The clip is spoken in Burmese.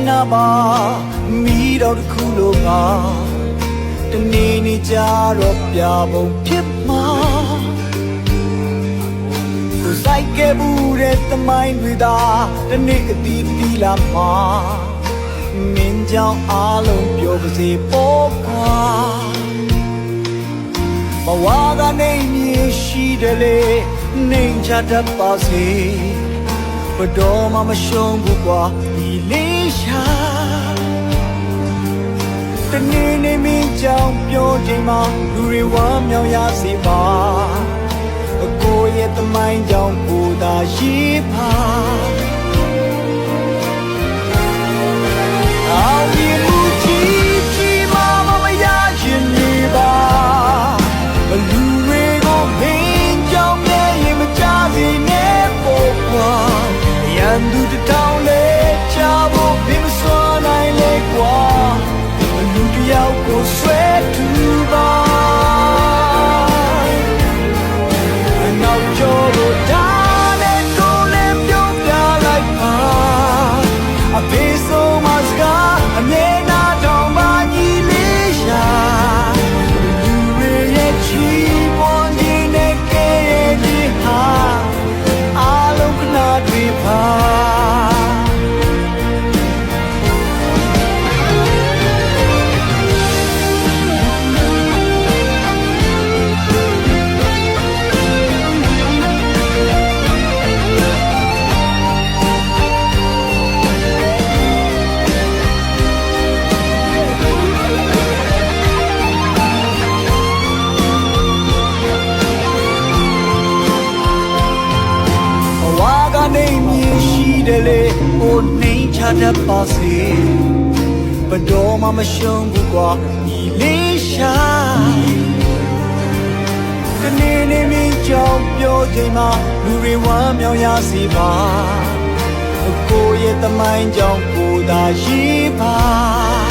နာပါမီးတော်တစ်ခုလိုပါတနေ့နေ့ကြတော့ပြပုံဖြစ်မှာသူစိုက်ခဲ့ဘူးတဲ့သမိုင်းတွေသာတနေ့အတီးတီးလာမှာမင်းကြောင့်အားလုံးပြောပါစေပေါ်ကွာဘဝကနေမြေရှိတယ်လေနေချတတ်ပါစေဘတော်မှမရှုံးဘူးကွာဒီလေးရှာတနေ့နေ့မင်းကြောင့်ပြောချိန်မှာလူတွေဝမ်းမြောက်ရစေပါအကိုရဲ့သမိုင်းကြောင့်ကိုသာရေးပါအောင်ဒီမူကြီးကြီးမမရရင်နေပါဘလူတွေကိုမင်းကြောင့်နဲ့ရင်မကြစေနဲ့ပေါ်ကွာရန်သူတောင်းလေချဖို့ဘယ်မစွမ်းနိုင်လေကွာဘလူတယောက်ကိုဆွဲထူပါနောက်ကျော်ကိုဒါနဲ့ကိုလည်းပြုံးပြလိုက်ပါအဖေဆုံးမစကားအမြဲနာတောင်ပါညီလေးရှာလူတွေရဲ့ချီးမွမ်းခြင်းနဲ့ကဲရဲ့ဒီဟာအားလုံးခဏတွေပါနေမြင်ရှိတယ်လေဟိုနေချတတ်ပါစေဘတော်မှမရှုံးဘူးကွာဒီလေးရှာတနေ့နေ့မင်းကြောင့်ပြောချိန်မှာလူတွေဝမ်းမြောက်ရစေပါအကိုရဲ့သမိုင်းကြောင့်ကိုသာရေးပါ